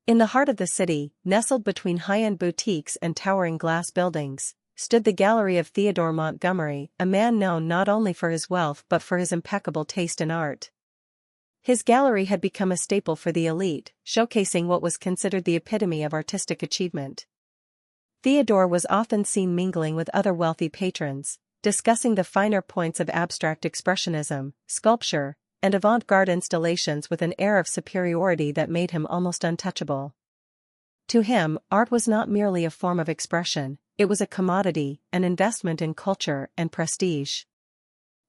In the heart of the city, nestled between high-end boutiques and towering glass buildings, stood the gallery of Theodore Montgomery, a man known not only for his wealth but for his impeccable taste in art. His gallery had become a staple for the elite, showcasing what was considered the epitome of artistic achievement. Theodore was often seen mingling with other wealthy patrons, discussing the finer points of abstract expressionism, sculpture, and avant-garde installations with an air of superiority that made him almost untouchable. To him, art was not merely a form of expression, it was a commodity, an investment in culture and prestige.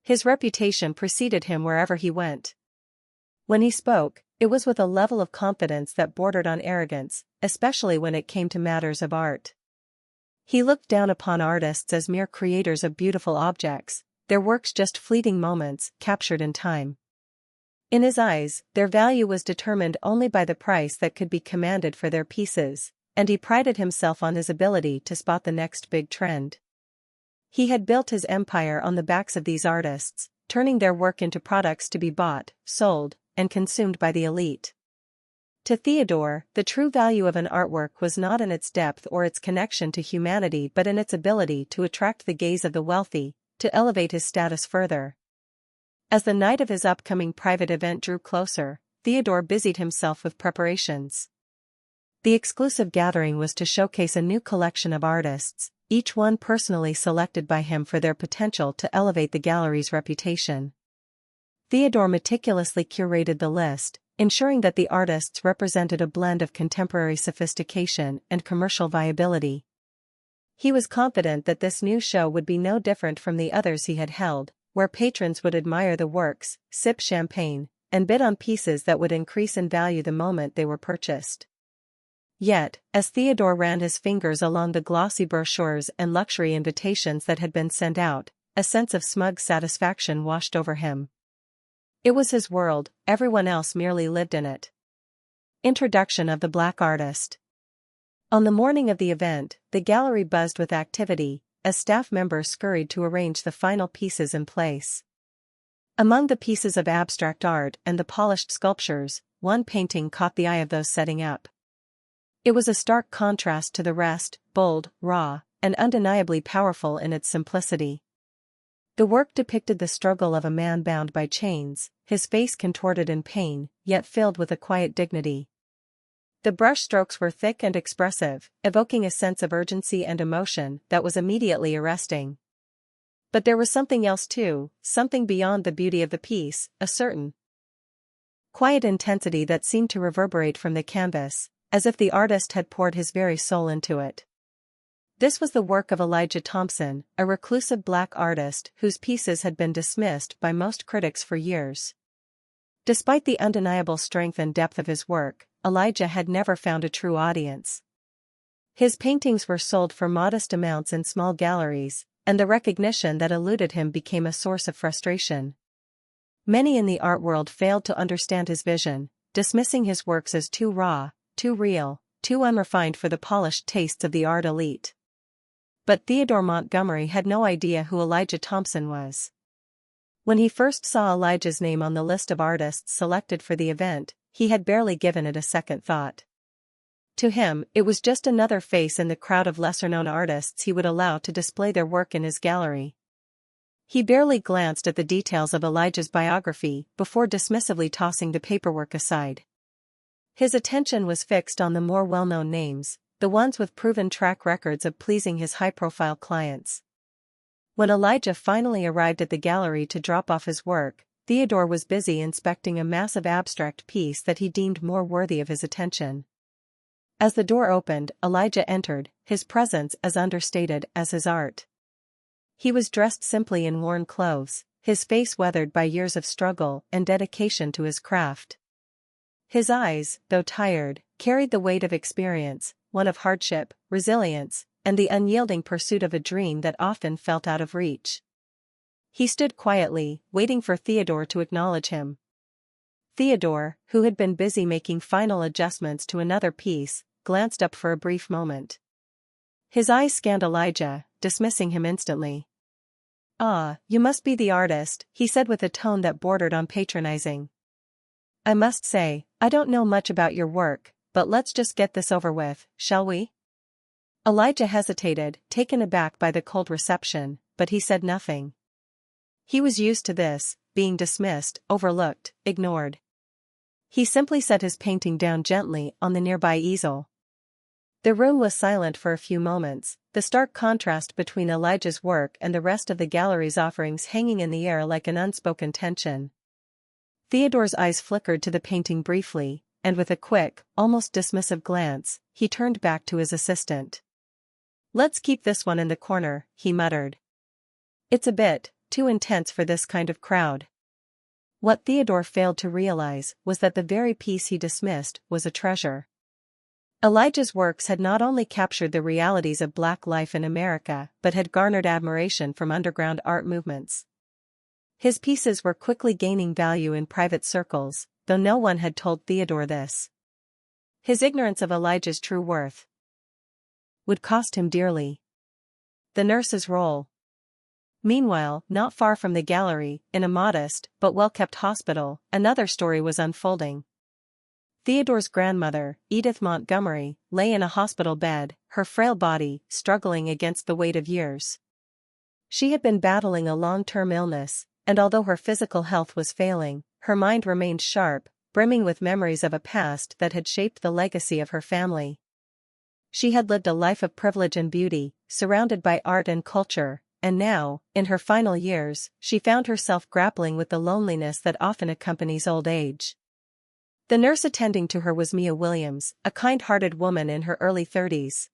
His reputation preceded him wherever he went. When he spoke, it was with a level of confidence that bordered on arrogance, especially when it came to matters of art. He looked down upon artists as mere creators of beautiful objects, their works just fleeting moments captured in time. In his eyes, their value was determined only by the price that could be commanded for their pieces, and he prided himself on his ability to spot the next big trend. He had built his empire on the backs of these artists, turning their work into products to be bought, sold, and consumed by the elite. To Theodore, the true value of an artwork was not in its depth or its connection to humanity but in its ability to attract the gaze of the wealthy, to elevate his status further. As the night of his upcoming private event drew closer, Theodore busied himself with preparations. The exclusive gathering was to showcase a new collection of artists, each one personally selected by him for their potential to elevate the gallery's reputation. Theodore meticulously curated the list, ensuring that the artists represented a blend of contemporary sophistication and commercial viability. He was confident that this new show would be no different from the others he had held, where patrons would admire the works, sip champagne, and bid on pieces that would increase in value the moment they were purchased. Yet, as Theodore ran his fingers along the glossy brochures and luxury invitations that had been sent out, a sense of smug satisfaction washed over him. It was his world, everyone else merely lived in it. Introduction of the Black Artist. On the morning of the event, the gallery buzzed with activity, as staff members scurried to arrange the final pieces in place. Among the pieces of abstract art and the polished sculptures, one painting caught the eye of those setting up. It was a stark contrast to the rest, bold, raw, and undeniably powerful in its simplicity. The work depicted the struggle of a man bound by chains, his face contorted in pain, yet filled with a quiet dignity. The brushstrokes were thick and expressive, evoking a sense of urgency and emotion that was immediately arresting. But there was something else too, something beyond the beauty of the piece, a certain quiet intensity that seemed to reverberate from the canvas, as if the artist had poured his very soul into it. This was the work of Elijah Thompson, a reclusive black artist whose pieces had been dismissed by most critics for years. Despite the undeniable strength and depth of his work, Elijah had never found a true audience. His paintings were sold for modest amounts in small galleries, and the recognition that eluded him became a source of frustration. Many in the art world failed to understand his vision, dismissing his works as too raw, too real, too unrefined for the polished tastes of the art elite. But Theodore Montgomery had no idea who Elijah Thompson was. When he first saw Elijah's name on the list of artists selected for the event, he had barely given it a second thought. To him, it was just another face in the crowd of lesser-known artists he would allow to display their work in his gallery. He barely glanced at the details of Elijah's biography before dismissively tossing the paperwork aside. His attention was fixed on the more well-known names, the ones with proven track records of pleasing his high-profile clients. When Elijah finally arrived at the gallery to drop off his work, Theodore was busy inspecting a massive abstract piece that he deemed more worthy of his attention. As the door opened, Elijah entered, his presence as understated as his art. He was dressed simply in worn clothes, his face weathered by years of struggle and dedication to his craft. His eyes, though tired, carried the weight of experience, one of hardship, resilience, and the unyielding pursuit of a dream that often felt out of reach. He stood quietly, waiting for Theodore to acknowledge him. Theodore, who had been busy making final adjustments to another piece, glanced up for a brief moment. His eyes scanned Elijah, dismissing him instantly. "Ah, you must be the artist," he said with a tone that bordered on patronizing. "I must say, I don't know much about your work, but let's just get this over with, shall we? Elijah hesitated, taken aback by the cold reception, but he said nothing. He was used to this, being dismissed, overlooked, ignored. He simply set his painting down gently on the nearby easel. The room was silent for a few moments, the stark contrast between Elijah's work and the rest of the gallery's offerings hanging in the air like an unspoken tension. Theodore's eyes flickered to the painting briefly, and with a quick, almost dismissive glance, he turned back to his assistant. "Let's keep this one in the corner," he muttered. "It's a bit too intense for this kind of crowd." What Theodore failed to realize was that the very piece he dismissed was a treasure. Elijah's works had not only captured the realities of Black life in America but had garnered admiration from underground art movements. His pieces were quickly gaining value in private circles, though no one had told Theodore this. His ignorance of Elijah's true worth would cost him dearly. The nurse's role. Meanwhile, not far from the gallery, in a modest but well-kept hospital, another story was unfolding. Theodore's grandmother, Edith Montgomery, lay in a hospital bed, her frail body struggling against the weight of years. She had been battling a long-term illness, and although her physical health was failing, her mind remained sharp, brimming with memories of a past that had shaped the legacy of her family. She had lived a life of privilege and beauty, surrounded by art and culture, and now, in her final years, she found herself grappling with the loneliness that often accompanies old age. The nurse attending to her was Mia Williams, a kind-hearted woman in her early 30s.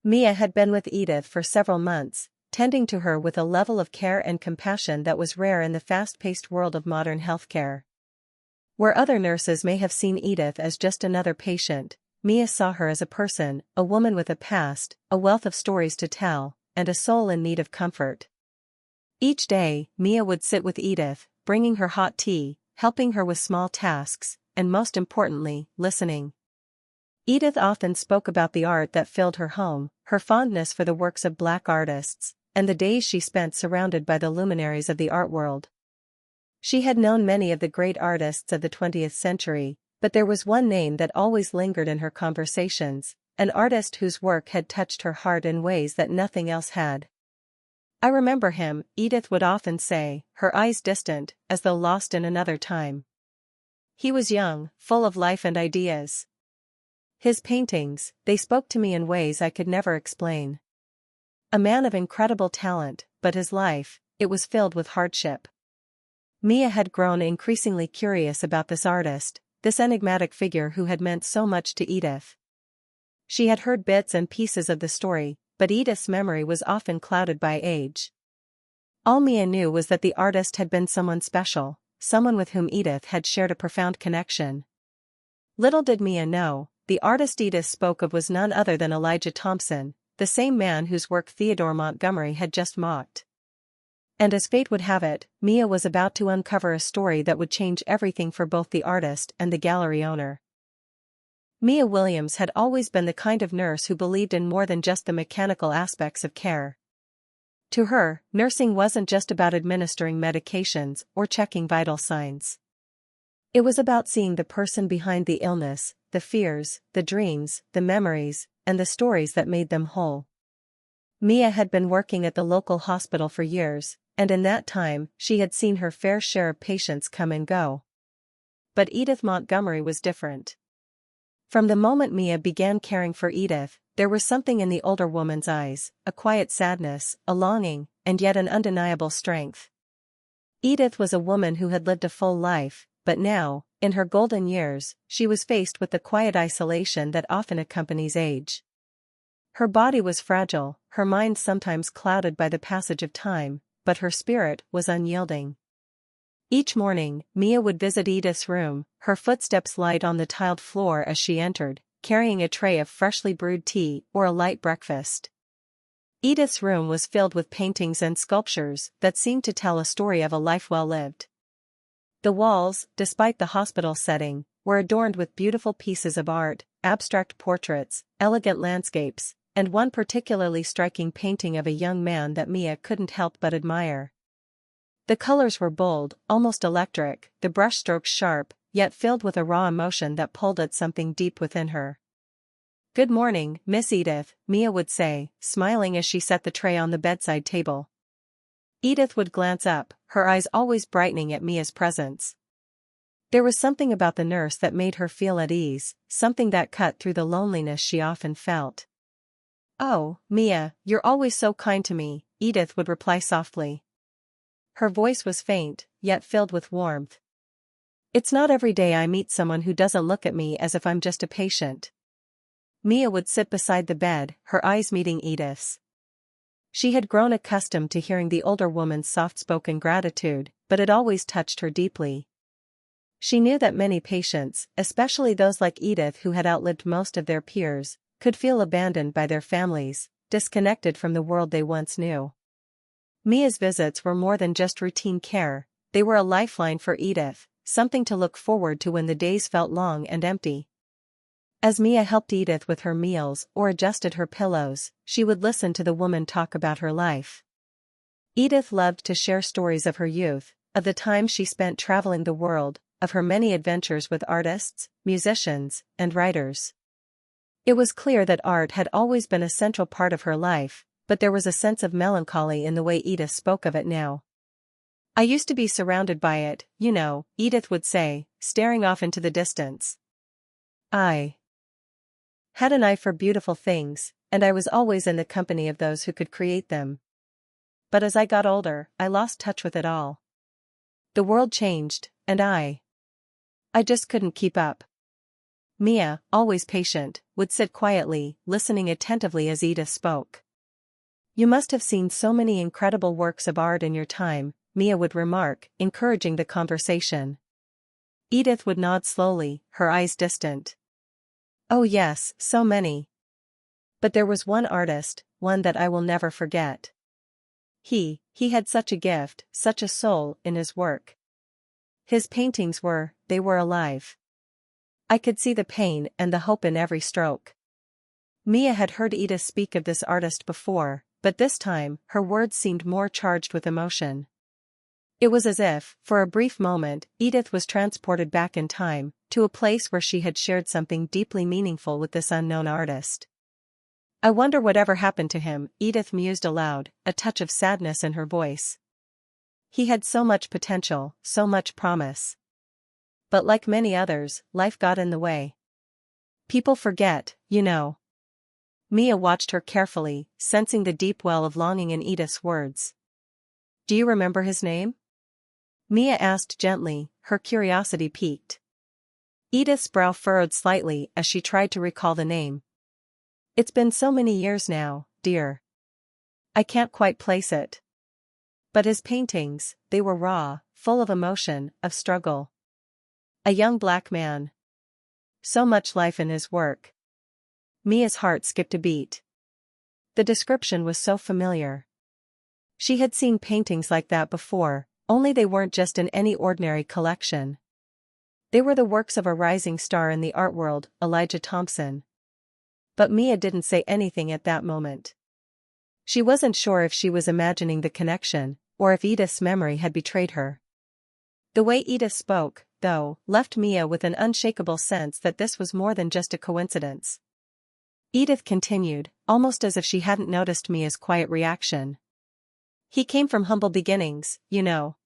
Mia had been with Edith for several months, tending to her with a level of care and compassion that was rare in the fast-paced world of modern healthcare. Where other nurses may have seen Edith as just another patient, Mia saw her as a person, a woman with a past, a wealth of stories to tell, and a soul in need of comfort. Each day, Mia would sit with Edith, bringing her hot tea, helping her with small tasks, and most importantly, listening. Edith often spoke about the art that filled her home, her fondness for the works of Black artists, and the days she spent surrounded by the luminaries of the art world. She had known many of the great artists of the 20th century, but there was one name that always lingered in her conversations, an artist whose work had touched her heart in ways that nothing else had. "I remember him," Edith would often say, her eyes distant, as though lost in another time. "He was young, full of life and ideas. His paintings, they spoke to me in ways I could never explain. A man of incredible talent, but his life, it was filled with hardship." Mia had grown increasingly curious about this artist, this enigmatic figure who had meant so much to Edith. She had heard bits and pieces of the story, but Edith's memory was often clouded by age. All Mia knew was that the artist had been someone special, someone with whom Edith had shared a profound connection. Little did Mia know, the artist Edith spoke of was none other than Elijah Thompson, the same man whose work Theodore Montgomery had just mocked. And as fate would have it, Mia was about to uncover a story that would change everything for both the artist and the gallery owner. Mia Williams had always been the kind of nurse who believed in more than just the mechanical aspects of care. To her, nursing wasn't just about administering medications or checking vital signs. It was about seeing the person behind the illness, the fears, the dreams, the memories, and the stories that made them whole. Mia had been working at the local hospital for years, and in that time, she had seen her fair share of patients come and go. But Edith Montgomery was different. From the moment Mia began caring for Edith, there was something in the older woman's eyes, a quiet sadness, a longing, and yet an undeniable strength. Edith was a woman who had lived a full life, but now, in her golden years, she was faced with the quiet isolation that often accompanies age. Her body was fragile, her mind sometimes clouded by the passage of time, but her spirit was unyielding. Each morning, Mia would visit Edith's room, her footsteps light on the tiled floor as she entered, carrying a tray of freshly brewed tea or a light breakfast. Edith's room was filled with paintings and sculptures that seemed to tell a story of a life well lived. The walls, despite the hospital setting, were adorned with beautiful pieces of art, abstract portraits, elegant landscapes, and one particularly striking painting of a young man that Mia couldn't help but admire. The colors were bold, almost electric, the brushstrokes sharp, yet filled with a raw emotion that pulled at something deep within her. "Good morning, Miss Edith," Mia would say, smiling as she set the tray on the bedside table. Edith would glance up, her eyes always brightening at Mia's presence. There was something about the nurse that made her feel at ease, something that cut through the loneliness she often felt. "Oh, Mia, you're always so kind to me," Edith would reply softly. Her voice was faint, yet filled with warmth. "It's not every day I meet someone who doesn't look at me as if I'm just a patient." Mia would sit beside the bed, her eyes meeting Edith's. She had grown accustomed to hearing the older woman's soft-spoken gratitude, but it always touched her deeply. She knew that many patients, especially those like Edith who had outlived most of their peers, could feel abandoned by their families, disconnected from the world they once knew. Mia's visits were more than just routine care, they were a lifeline for Edith, something to look forward to when the days felt long and empty. As Mia helped Edith with her meals or adjusted her pillows, she would listen to the woman talk about her life. Edith loved to share stories of her youth, of the time she spent traveling the world, of her many adventures with artists, musicians, and writers. It was clear that art had always been a central part of her life, but there was a sense of melancholy in the way Edith spoke of it now. "I used to be surrounded by it, you know," Edith would say, staring off into the distance. "I had an eye for beautiful things, and I was always in the company of those who could create them. But as I got older, I lost touch with it all. The world changed, and I just couldn't keep up." Mia, always patient, would sit quietly, listening attentively as Edith spoke. "You must have seen so many incredible works of art in your time," Mia would remark, encouraging the conversation. Edith would nod slowly, her eyes distant. "Oh yes, so many. But there was one artist, one that I will never forget. He had such a gift, such a soul in his work. His paintings they were alive. I could see the pain and the hope in every stroke." Mia had heard Edith speak of this artist before, but this time, her words seemed more charged with emotion. It was as if, for a brief moment, Edith was transported back in time, to a place where she had shared something deeply meaningful with this unknown artist. "I wonder whatever happened to him," Edith mused aloud, a touch of sadness in her voice. "He had so much potential, so much promise. But like many others, life got in the way. People forget, you know." Mia watched her carefully, sensing the deep well of longing in Edith's words. "Do you remember his name?" Mia asked gently, her curiosity piqued. Edith's brow furrowed slightly as she tried to recall the name. "It's been so many years now, dear. I can't quite place it. But his paintings, they were raw, full of emotion, of struggle. A young black man. So much life in his work." Mia's heart skipped a beat. The description was so familiar. She had seen paintings like that before, only they weren't just in any ordinary collection. They were the works of a rising star in the art world, Elijah Thompson. But Mia didn't say anything at that moment. She wasn't sure if she was imagining the connection, or if Edith's memory had betrayed her. The way Edith spoke, though, left Mia with an unshakable sense that this was more than just a coincidence. Edith continued, almost as if she hadn't noticed Mia's quiet reaction. "He came from humble beginnings, you know.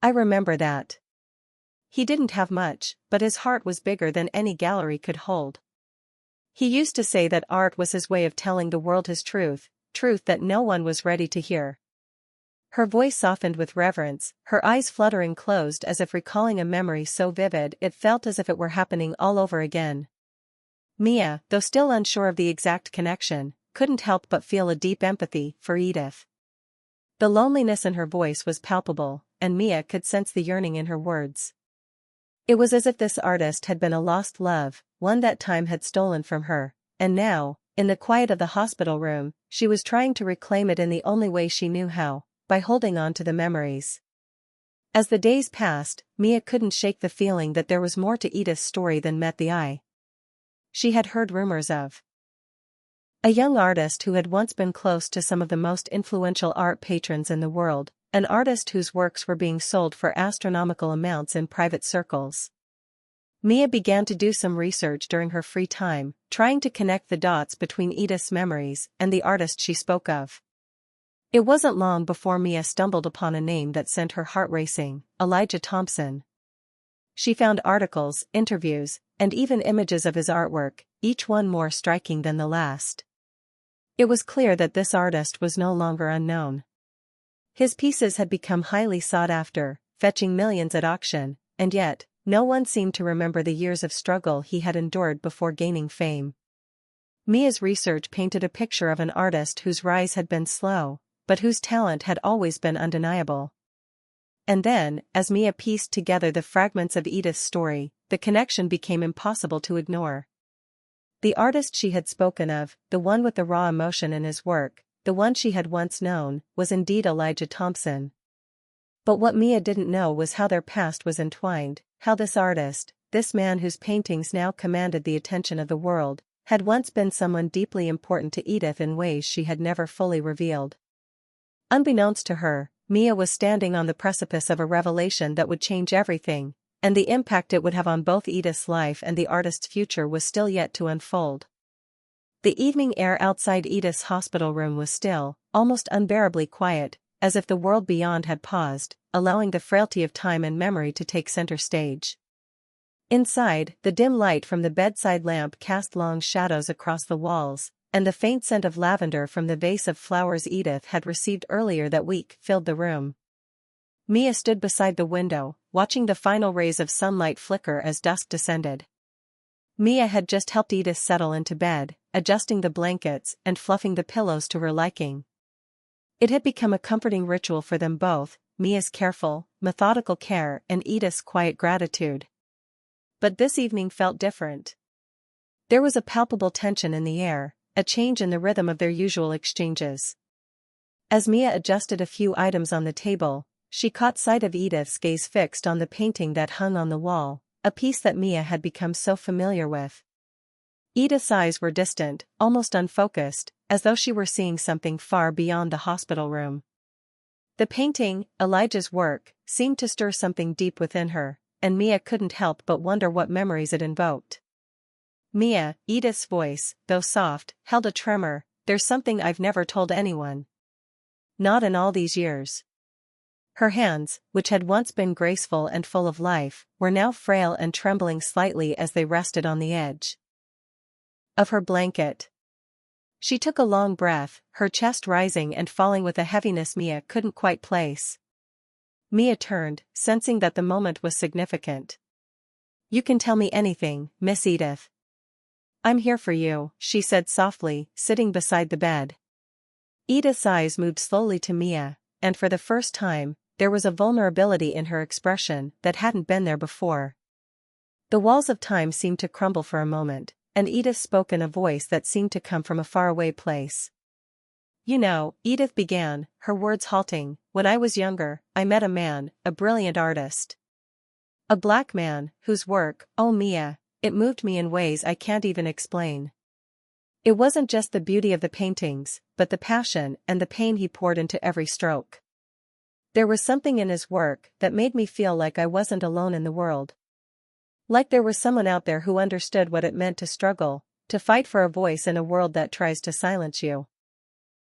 I remember that. He didn't have much, but his heart was bigger than any gallery could hold. He used to say that art was his way of telling the world his truth that no one was ready to hear." Her voice softened with reverence, her eyes fluttering closed as if recalling a memory so vivid it felt as if it were happening all over again. Mia, though still unsure of the exact connection, couldn't help but feel a deep empathy for Edith. The loneliness in her voice was palpable, and Mia could sense the yearning in her words. It was as if this artist had been a lost love, one that time had stolen from her, and now, in the quiet of the hospital room, she was trying to reclaim it in the only way she knew how, by holding on to the memories. As the days passed, Mia couldn't shake the feeling that there was more to Edith's story than met the eye. She had heard rumors of a young artist who had once been close to some of the most influential art patrons in the world, an artist whose works were being sold for astronomical amounts in private circles. Mia began to do some research during her free time, trying to connect the dots between Edith's memories and the artist she spoke of. It wasn't long before Mia stumbled upon a name that sent her heart racing: Elijah Thompson. She found articles, interviews, and even images of his artwork, each one more striking than the last. It was clear that this artist was no longer unknown. His pieces had become highly sought after, fetching millions at auction, and yet, no one seemed to remember the years of struggle he had endured before gaining fame. Mia's research painted a picture of an artist whose rise had been slow, but whose talent had always been undeniable. And then, as Mia pieced together the fragments of Edith's story, the connection became impossible to ignore. The artist she had spoken of, the one with the raw emotion in his work, the one she had once known, was indeed Elijah Thompson. But what Mia didn't know was how their past was entwined, how this artist, this man whose paintings now commanded the attention of the world, had once been someone deeply important to Edith in ways she had never fully revealed. Unbeknownst to her, Mia was standing on the precipice of a revelation that would change everything, and the impact it would have on both Edith's life and the artist's future was still yet to unfold. The evening air outside Edith's hospital room was still, almost unbearably quiet, as if the world beyond had paused, allowing the frailty of time and memory to take center stage. Inside, the dim light from the bedside lamp cast long shadows across the walls, and the faint scent of lavender from the vase of flowers Edith had received earlier that week filled the room. Mia stood beside the window, watching the final rays of sunlight flicker as dusk descended. Mia had just helped Edith settle into bed, adjusting the blankets and fluffing the pillows to her liking. It had become a comforting ritual for them both, Mia's careful, methodical care and Edith's quiet gratitude. But this evening felt different. There was a palpable tension in the air, a change in the rhythm of their usual exchanges. As Mia adjusted a few items on the table, she caught sight of Edith's gaze fixed on the painting that hung on the wall, a piece that Mia had become so familiar with. Edith's eyes were distant, almost unfocused, as though she were seeing something far beyond the hospital room. The painting, Elijah's work, seemed to stir something deep within her, and Mia couldn't help but wonder what memories it invoked. Mia, Edith's voice, though soft, held a tremor. There's something I've never told anyone. Not in all these years. Her hands, which had once been graceful and full of life, were now frail and trembling slightly as they rested on the edge of her blanket. She took a long breath, her chest rising and falling with a heaviness Mia couldn't quite place. Mia turned, sensing that the moment was significant. "You can tell me anything, Miss Edith. I'm here for you," she said softly, sitting beside the bed. Edith's eyes moved slowly to Mia, and for the first time, there was a vulnerability in her expression that hadn't been there before. The walls of time seemed to crumble for a moment, and Edith spoke in a voice that seemed to come from a faraway place. "You know," Edith began, her words halting, "when I was younger, I met a man, a brilliant artist. A black man, whose work, oh Mia, it moved me in ways I can't even explain. It wasn't just the beauty of the paintings, but the passion and the pain he poured into every stroke. There was something in his work that made me feel like I wasn't alone in the world. Like there was someone out there who understood what it meant to struggle, to fight for a voice in a world that tries to silence you."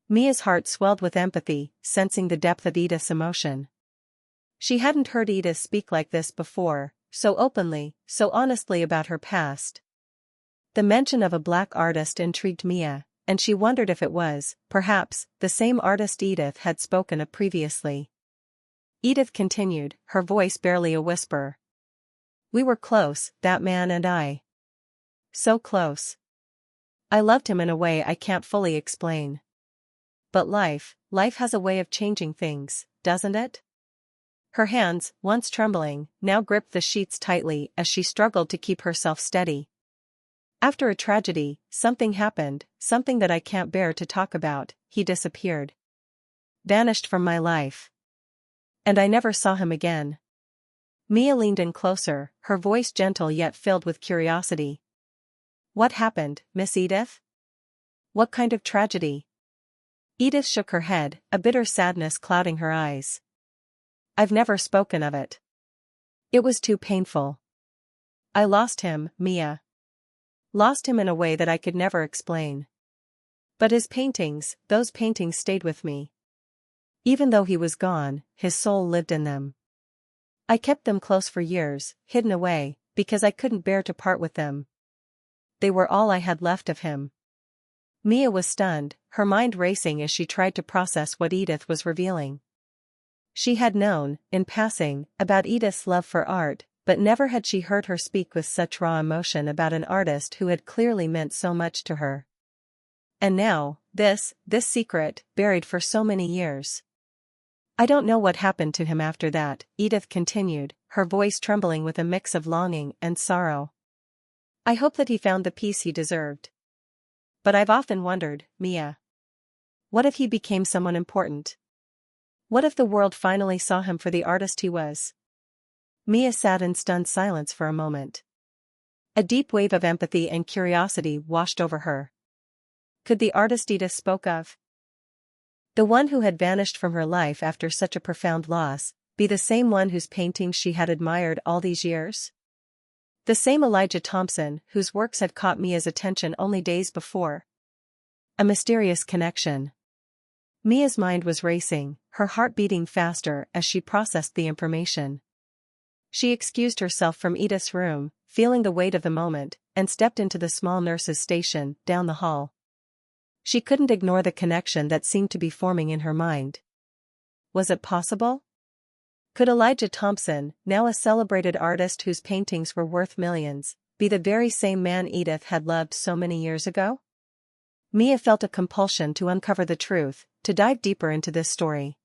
Mia's heart swelled with empathy, sensing the depth of Edith's emotion. She hadn't heard Edith speak like this before, so openly, so honestly about her past. The mention of a black artist intrigued Mia, and she wondered if it was, perhaps, the same artist Edith had spoken of previously. Edith continued, her voice barely a whisper. "We were close, that man and I. So close. I loved him in a way I can't fully explain. But life has a way of changing things, doesn't it?" Her hands, once trembling, now gripped the sheets tightly as she struggled to keep herself steady. "After a tragedy, something happened, something that I can't bear to talk about. He disappeared. Vanished from my life. And I never saw him again." Mia leaned in closer, her voice gentle yet filled with curiosity. "What happened, Miss Edith? What kind of tragedy?" Edith shook her head, a bitter sadness clouding her eyes. "I've never spoken of it. It was too painful. I lost him, Mia. Lost him in a way that I could never explain. But his paintings, those paintings stayed with me. Even though he was gone, his soul lived in them. I kept them close for years, hidden away, because I couldn't bear to part with them. They were all I had left of him. Mia was stunned, her mind racing as she tried to process what Edith was revealing. She had known, in passing, about Edith's love for art, but never had she heard her speak with such raw emotion about an artist who had clearly meant so much to her. And now, this secret, buried for so many years. I don't know what happened to him after that, Edith continued, her voice trembling with a mix of longing and sorrow. I hope that he found the peace he deserved. But I've often wondered, Mia. What if he became someone important? What if the world finally saw him for the artist he was? Mia sat in stunned silence for a moment. A deep wave of empathy and curiosity washed over her. Could the artist Edith spoke of, the one who had vanished from her life after such a profound loss, be the same one whose paintings she had admired all these years? The same Elijah Thompson whose works had caught Mia's attention only days before? A mysterious connection. Mia's mind was racing, her heart beating faster as she processed the information. She excused herself from Edith's room, feeling the weight of the moment, and stepped into the small nurse's station, down the hall. She couldn't ignore the connection that seemed to be forming in her mind. Was it possible? Could Elijah Thompson, now a celebrated artist whose paintings were worth millions, be the very same man Edith had loved so many years ago? Mia felt a compulsion to uncover the truth, to dive deeper into this story.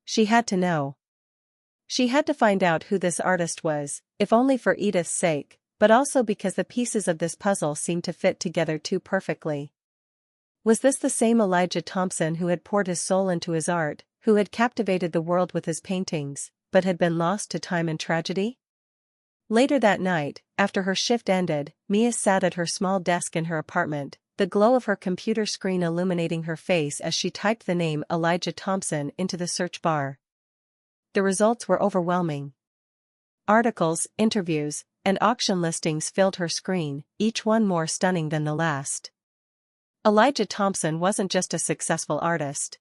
She had to know. She had to find out who this artist was, if only for Edith's sake, but also because the pieces of this puzzle seemed to fit together too perfectly. Was this the same Elijah Thompson who had poured his soul into his art, who had captivated the world with his paintings, but had been lost to time and tragedy? Later that night, after her shift ended, Mia sat at her small desk in her apartment, the glow of her computer screen illuminating her face as she typed the name Elijah Thompson into the search bar. The results were overwhelming. Articles, interviews, and auction listings filled her screen, each one more stunning than the last. Elijah Thompson wasn't just a successful artist.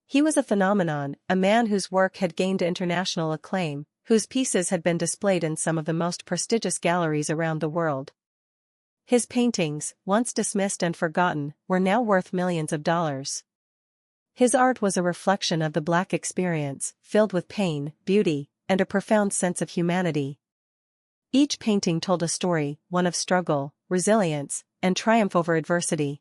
He was a phenomenon, a man whose work had gained international acclaim, whose pieces had been displayed in some of the most prestigious galleries around the world. His paintings, once dismissed and forgotten, were now worth millions of dollars. His art was a reflection of the Black experience, filled with pain, beauty, and a profound sense of humanity. Each painting told a story, one of struggle, resilience, and triumph over adversity.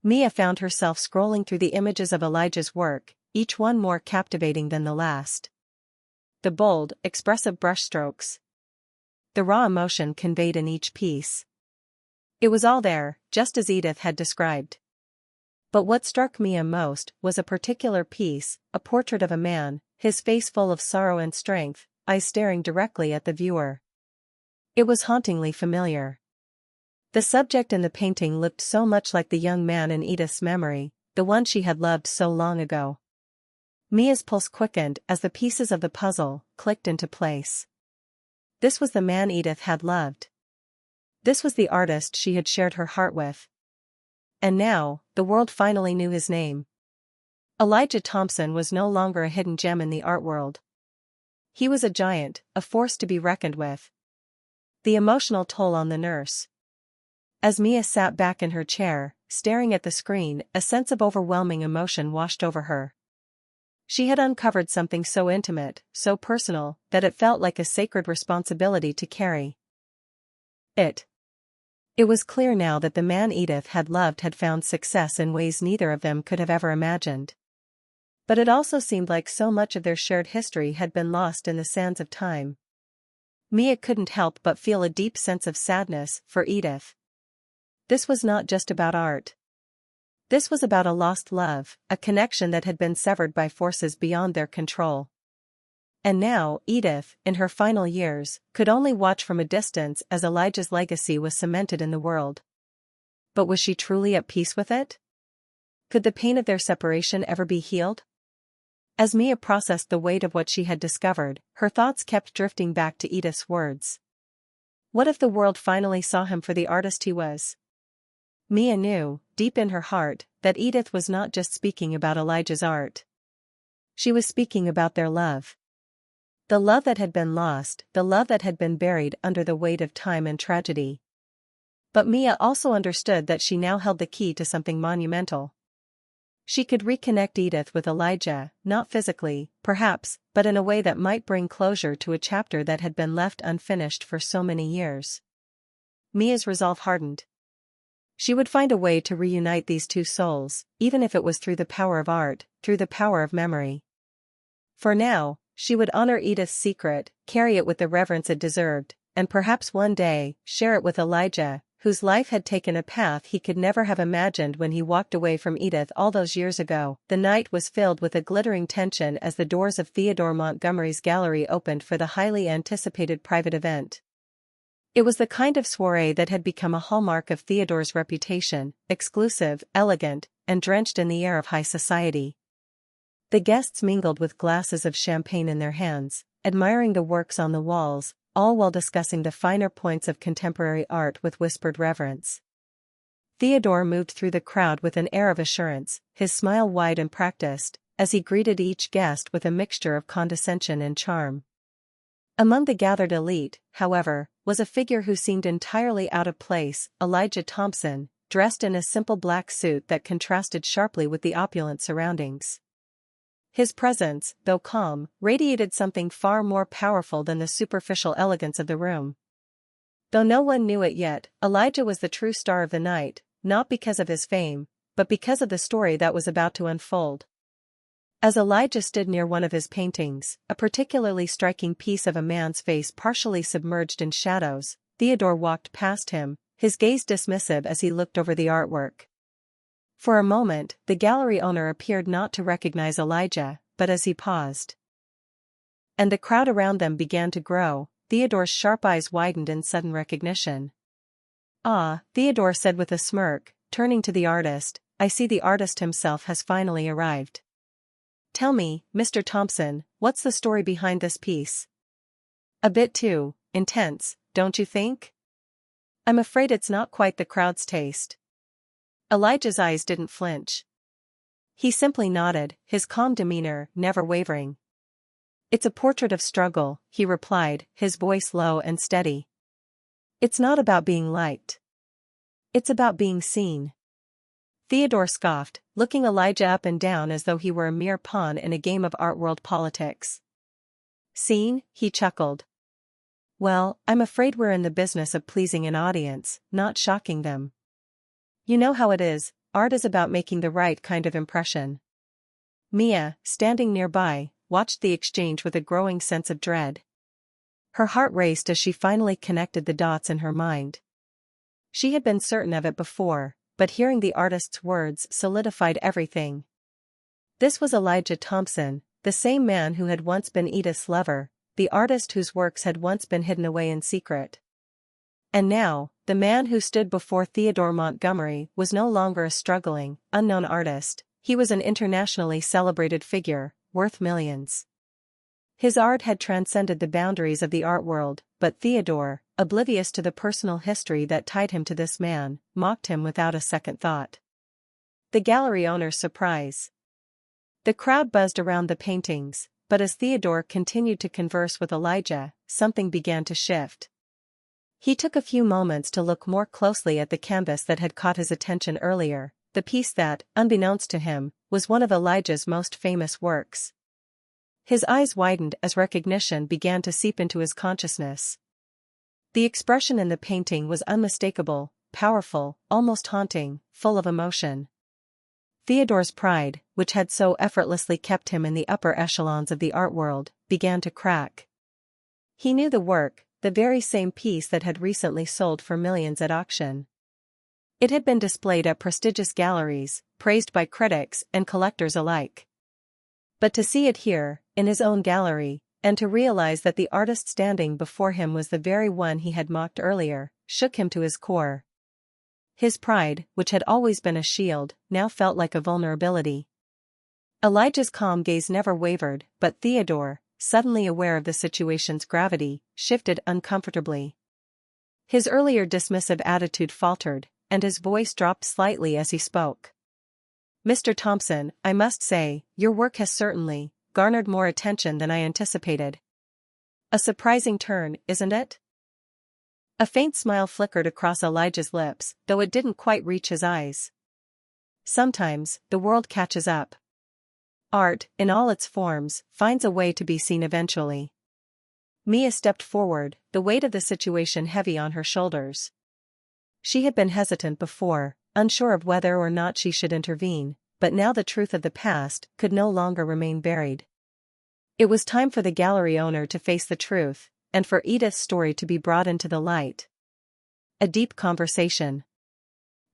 Mia found herself scrolling through the images of Elijah's work, each one more captivating than the last. The bold, expressive brushstrokes. The raw emotion conveyed in each piece. It was all there, just as Edith had described. But what struck Mia most was a particular piece, a portrait of a man, his face full of sorrow and strength, eyes staring directly at the viewer. It was hauntingly familiar. The subject in the painting looked so much like the young man in Edith's memory, the one she had loved so long ago. Mia's pulse quickened as the pieces of the puzzle clicked into place. This was the man Edith had loved. This was the artist she had shared her heart with. And now, the world finally knew his name. Elijah Thompson was no longer a hidden gem in the art world. He was a giant, a force to be reckoned with. The emotional toll on the nurse. As Mia sat back in her chair, staring at the screen, a sense of overwhelming emotion washed over her. She had uncovered something so intimate, so personal, that it felt like a sacred responsibility to carry. It was clear now that the man Edith had loved had found success in ways neither of them could have ever imagined. But it also seemed like so much of their shared history had been lost in the sands of time. Mia couldn't help but feel a deep sense of sadness for Edith. This was not just about art. This was about a lost love, a connection that had been severed by forces beyond their control. And now, Edith, in her final years, could only watch from a distance as Elijah's legacy was cemented in the world. But was she truly at peace with it? Could the pain of their separation ever be healed? As Mia processed the weight of what she had discovered, her thoughts kept drifting back to Edith's words. What if the world finally saw him for the artist he was? Mia knew, deep in her heart, that Edith was not just speaking about Elijah's art. She was speaking about their love. The love that had been lost, the love that had been buried under the weight of time and tragedy. But Mia also understood that she now held the key to something monumental. She could reconnect Edith with Elijah, not physically, perhaps, but in a way that might bring closure to a chapter that had been left unfinished for so many years. Mia's resolve hardened. She would find a way to reunite these two souls, even if it was through the power of art, through the power of memory. For now, she would honor Edith's secret, carry it with the reverence it deserved, and perhaps one day, share it with Elijah, whose life had taken a path he could never have imagined when he walked away from Edith all those years ago. The night was filled with a glittering tension as the doors of Theodore Montgomery's gallery opened for the highly anticipated private event. It was the kind of soiree that had become a hallmark of Theodore's reputation, exclusive, elegant, and drenched in the air of high society. The guests mingled with glasses of champagne in their hands, admiring the works on the walls, all while discussing the finer points of contemporary art with whispered reverence. Theodore moved through the crowd with an air of assurance, his smile wide and practiced, as he greeted each guest with a mixture of condescension and charm. Among the gathered elite, however, was a figure who seemed entirely out of place, Elijah Thompson, dressed in a simple black suit that contrasted sharply with the opulent surroundings. His presence, though calm, radiated something far more powerful than the superficial elegance of the room. Though no one knew it yet, Elijah was the true star of the night, not because of his fame, but because of the story that was about to unfold. As Elijah stood near one of his paintings, a particularly striking piece of a man's face partially submerged in shadows, Theodore walked past him, his gaze dismissive as he looked over the artwork. For a moment, the gallery owner appeared not to recognize Elijah, but as he paused, and the crowd around them began to grow, Theodore's sharp eyes widened in sudden recognition. "Ah," Theodore said with a smirk, turning to the artist, "I see the artist himself has finally arrived. Tell me, Mr. Thompson, what's the story behind this piece? A bit too intense, don't you think?" "I'm afraid it's not quite the crowd's taste." Elijah's eyes didn't flinch. He simply nodded, his calm demeanor never wavering. "It's a portrait of struggle," he replied, his voice low and steady. "It's not about being liked. It's about being seen." Theodore scoffed, looking Elijah up and down as though he were a mere pawn in a game of art-world politics. "Seen?" he chuckled. "Well, I'm afraid we're in the business of pleasing an audience, not shocking them. You know how it is, art is about making the right kind of impression." Mia, standing nearby, watched the exchange with a growing sense of dread. Her heart raced as she finally connected the dots in her mind. She had been certain of it before, but hearing the artist's words solidified everything. This was Elijah Thompson, the same man who had once been Edith's lover, the artist whose works had once been hidden away in secret. And now, the man who stood before Theodore Montgomery was no longer a struggling, unknown artist, he was an internationally celebrated figure, worth millions. His art had transcended the boundaries of the art world, but Theodore, oblivious to the personal history that tied him to this man, mocked him without a second thought. The gallery owner's surprise. The crowd buzzed around the paintings, but as Theodore continued to converse with Elijah, something began to shift. He took a few moments to look more closely at the canvas that had caught his attention earlier, the piece that, unbeknownst to him, was one of Elijah's most famous works. His eyes widened as recognition began to seep into his consciousness. The expression in the painting was unmistakable, powerful, almost haunting, full of emotion. Theodore's pride, which had so effortlessly kept him in the upper echelons of the art world, began to crack. He knew the work, the very same piece that had recently sold for millions at auction. It had been displayed at prestigious galleries, praised by critics and collectors alike. But to see it here, in his own gallery, and to realize that the artist standing before him was the very one he had mocked earlier, shook him to his core. His pride, which had always been a shield, now felt like a vulnerability. Elijah's calm gaze never wavered, but Theodore, suddenly aware of the situation's gravity, shifted uncomfortably. His earlier dismissive attitude faltered, and his voice dropped slightly as he spoke. "Mr. Thompson, I must say, your work has certainly garnered more attention than I anticipated. A surprising turn, isn't it?" A faint smile flickered across Elijah's lips, though it didn't quite reach his eyes. Sometimes, the world catches up. Art, in all its forms, finds a way to be seen eventually. Mia stepped forward, the weight of the situation heavy on her shoulders. She had been hesitant before, unsure of whether or not she should intervene, but now the truth of the past could no longer remain buried. It was time for the gallery owner to face the truth, and for Edith's story to be brought into the light. A deep conversation.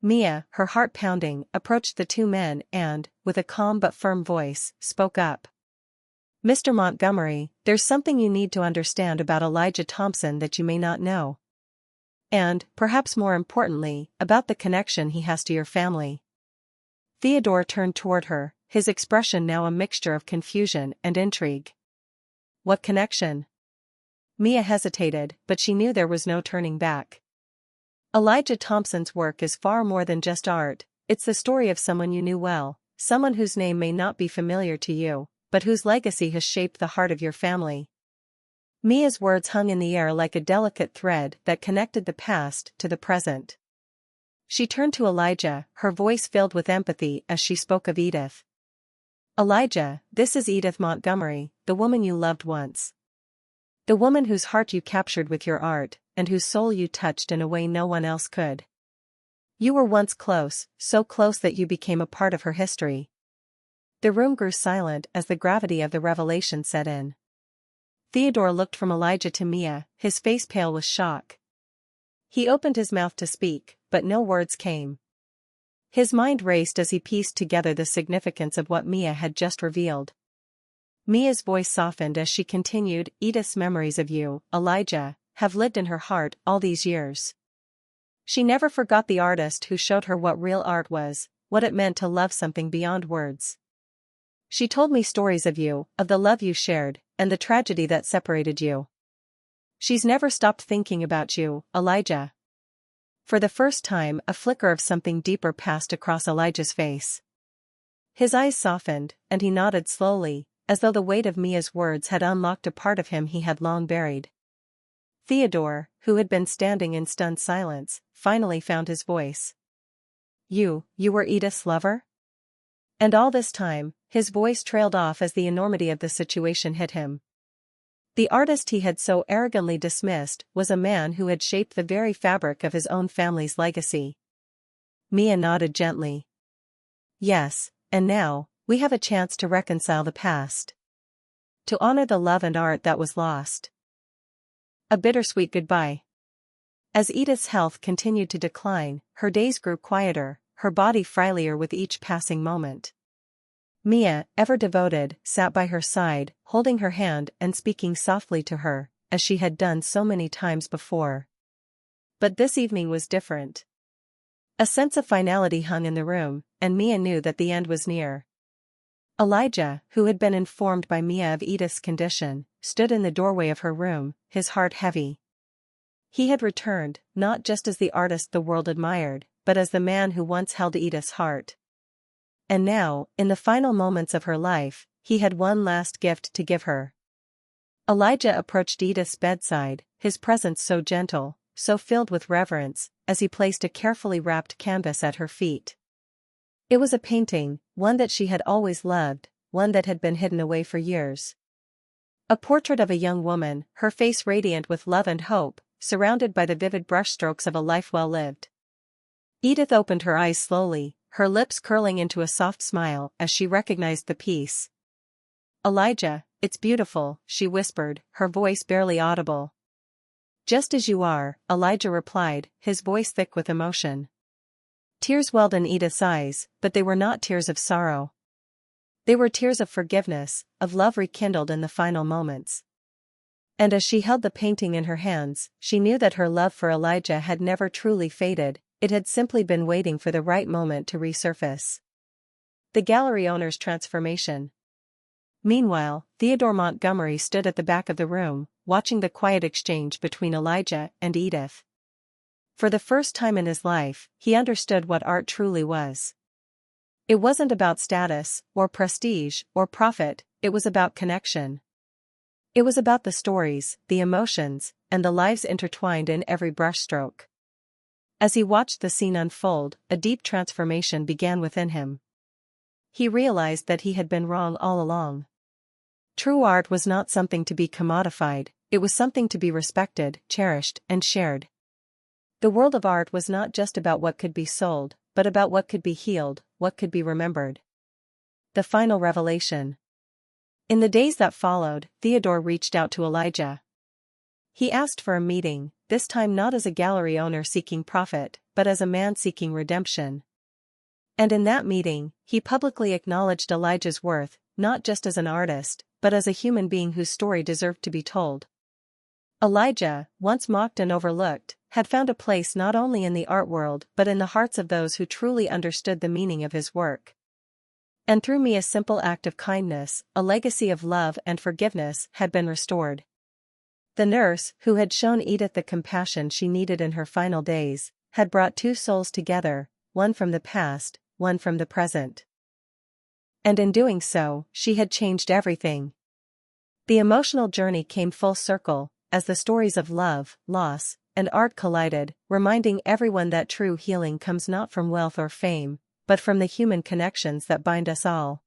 Mia, her heart pounding, approached the two men and, with a calm but firm voice, spoke up. "Mr. Montgomery, there's something you need to understand about Elijah Thompson that you may not know. And, perhaps more importantly, about the connection he has to your family." Theodore turned toward her, his expression now a mixture of confusion and intrigue. "What connection?" Mia hesitated, but she knew there was no turning back. "Elijah Thompson's work is far more than just art, it's the story of someone you knew well, someone whose name may not be familiar to you, but whose legacy has shaped the heart of your family." Mia's words hung in the air like a delicate thread that connected the past to the present. She turned to Elijah, her voice filled with empathy as she spoke of Edith. "Elijah, this is Edith Montgomery, the woman you loved once. The woman whose heart you captured with your art, and whose soul you touched in a way no one else could. You were once close, so close that you became a part of her history." The room grew silent as the gravity of the revelation set in. Theodore looked from Elijah to Mia, his face pale with shock. He opened his mouth to speak, but no words came. His mind raced as he pieced together the significance of what Mia had just revealed. Mia's voice softened as she continued, "Edith's memories of you, Elijah, have lived in her heart all these years. She never forgot the artist who showed her what real art was, what it meant to love something beyond words. She told me stories of you, of the love you shared, and the tragedy that separated you. She's never stopped thinking about you, Elijah." For the first time, a flicker of something deeper passed across Elijah's face. His eyes softened, and he nodded slowly, as though the weight of Mia's words had unlocked a part of him he had long buried. Theodore, who had been standing in stunned silence, finally found his voice. You were Edith's lover?" And all this time, his voice trailed off as the enormity of the situation hit him. The artist he had so arrogantly dismissed was a man who had shaped the very fabric of his own family's legacy. Mia nodded gently. "Yes, and now, we have a chance to reconcile the past. To honor the love and art that was lost." A bittersweet goodbye. As Edith's health continued to decline, her days grew quieter, her body frilier with each passing moment. Mia, ever devoted, sat by her side, holding her hand and speaking softly to her, as she had done so many times before. But this evening was different. A sense of finality hung in the room, and Mia knew that the end was near. Elijah, who had been informed by Mia of Edith's condition, stood in the doorway of her room, his heart heavy. He had returned, not just as the artist the world admired, but as the man who once held Edith's heart. And now, in the final moments of her life, he had one last gift to give her. Elijah approached Edith's bedside, his presence so gentle, so filled with reverence, as he placed a carefully wrapped canvas at her feet. It was a painting, one that she had always loved, one that had been hidden away for years. A portrait of a young woman, her face radiant with love and hope, surrounded by the vivid brushstrokes of a life well lived. Edith opened her eyes slowly, her lips curling into a soft smile as she recognized the piece. "Elijah, it's beautiful," she whispered, her voice barely audible. "Just as you are," Elijah replied, his voice thick with emotion. Tears welled in Edith's eyes, but they were not tears of sorrow. They were tears of forgiveness, of love rekindled in the final moments. And as she held the painting in her hands, she knew that her love for Elijah had never truly faded, it had simply been waiting for the right moment to resurface. The gallery owner's transformation. Meanwhile, Theodore Montgomery stood at the back of the room, watching the quiet exchange between Elijah and Edith. For the first time in his life, he understood what art truly was. It wasn't about status, or prestige, or profit, it was about connection. It was about the stories, the emotions, and the lives intertwined in every brushstroke. As he watched the scene unfold, a deep transformation began within him. He realized that he had been wrong all along. True art was not something to be commodified, it was something to be respected, cherished, and shared. The world of art was not just about what could be sold, but about what could be healed, what could be remembered. The final revelation. In the days that followed, Theodore reached out to Elijah. He asked for a meeting, this time not as a gallery owner seeking profit, but as a man seeking redemption. And in that meeting, he publicly acknowledged Elijah's worth, not just as an artist, but as a human being whose story deserved to be told. Elijah, once mocked and overlooked, had found a place not only in the art world but in the hearts of those who truly understood the meaning of his work. And through me a simple act of kindness, a legacy of love and forgiveness had been restored. The nurse, who had shown Edith the compassion she needed in her final days, had brought two souls together, one from the past, one from the present. And in doing so, she had changed everything. The emotional journey came full circle, as the stories of love, loss, and art collided, reminding everyone that true healing comes not from wealth or fame, but from the human connections that bind us all.